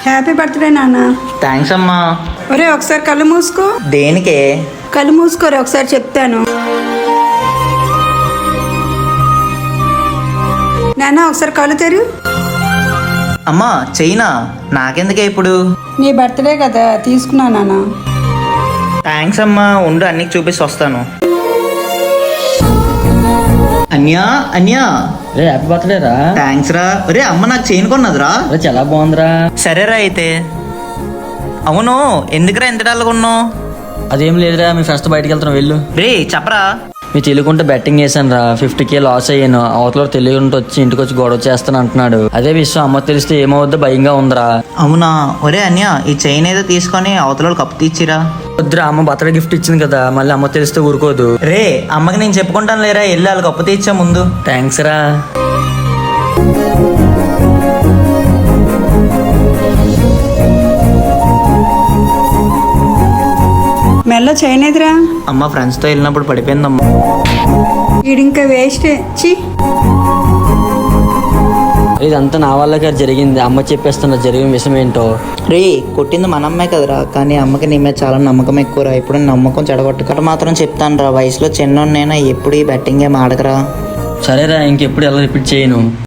Happy birthday నాన్న. Thanks అమ్మా. ఒరే ఒకసారి కళ్ళు మూసుకో. దేనికే? కళ్ళు మూసుకోరే ఒకసారి చెప్తాను. నాన్న ఒకసారి కళ్ళు తెరు. అమ్మా చెయ్యినా, నాకెందుకే ఇప్పుడు? నీ బర్త్డే కదా తీసుకున్నా నాన్న. థ్యాంక్స్ అమ్మా, ఉండు అన్ని చూపిస్తూ వస్తాను. అన్యా అన్యా, రే హ్యాపీ బర్త్డే రా. థ్యాంక్స్ రా. ఒరే అమ్మ నాకు చైన్ కొన్నదిరా. రే చాలా బాగుందిరా. సరేరా అయితే. అవును, ఎందుకురా ఎంత డల్గా ఉన్నావు? అదేం లేదురా, మీ ఫ్రెండ్స్ తో బయటకు వెళ్తున్నాం, వెళ్ళు. రే చెప్పరా. మీ తెలియకుంటే బెట్టింగ్ చేశాను రా, 50K లాస్ అయ్యాను. అవతల తెలియకుంటే వచ్చి ఇంటికి వచ్చి గొడవ చేస్తాను అంటున్నాడు. అదే విషయం అమ్మ తెలిస్తే ఏమవుద్దో భయంగా ఉందిరా. అవునా? ఒరే అన్య, ఈ చైన్ ఏదో తీసుకొని అవతల కప్పు తీచ్చిరా. వద్దురా, అమ్మ బర్త్డే గిఫ్ట్ ఇచ్చింది కదా, మళ్ళీ అమ్మ తెలిస్తే ఊరుకోదు. రే అమ్మకి నేను చెప్పుకుంటాను లేరా, వెళ్ళి వాళ్ళు కప్పు తీర్చా ముందు. థ్యాంక్స్ రా. మెల్ల చేయనేదిరా. అమ్మ ఫ్రెండ్స్తో వెళ్ళినప్పుడు పడిపోయిందమ్మా. ఈడింకా వేస్ట్ చి. ఇదంతా నా వల్లగా జరిగింది. అమ్మ చెప్పేస్తున్న జరిగిన విషయం ఏంటో. రే కొట్టింది మన అమ్మాయి కదరా, కానీ అమ్మకి నీ మీద చాలా నమ్మకం ఎక్కువరా. ఇప్పుడు నమ్మకం చెడగొట్టుకట మాత్రం చెప్తాను రా, వయసులో చిన్నోన్నైనా ఎప్పుడు ఈ బెట్టింగ్ గేమ్ ఆడకరా. సరేరా, ఇంకెప్పుడు ఎలా రిపీట్ చేయను.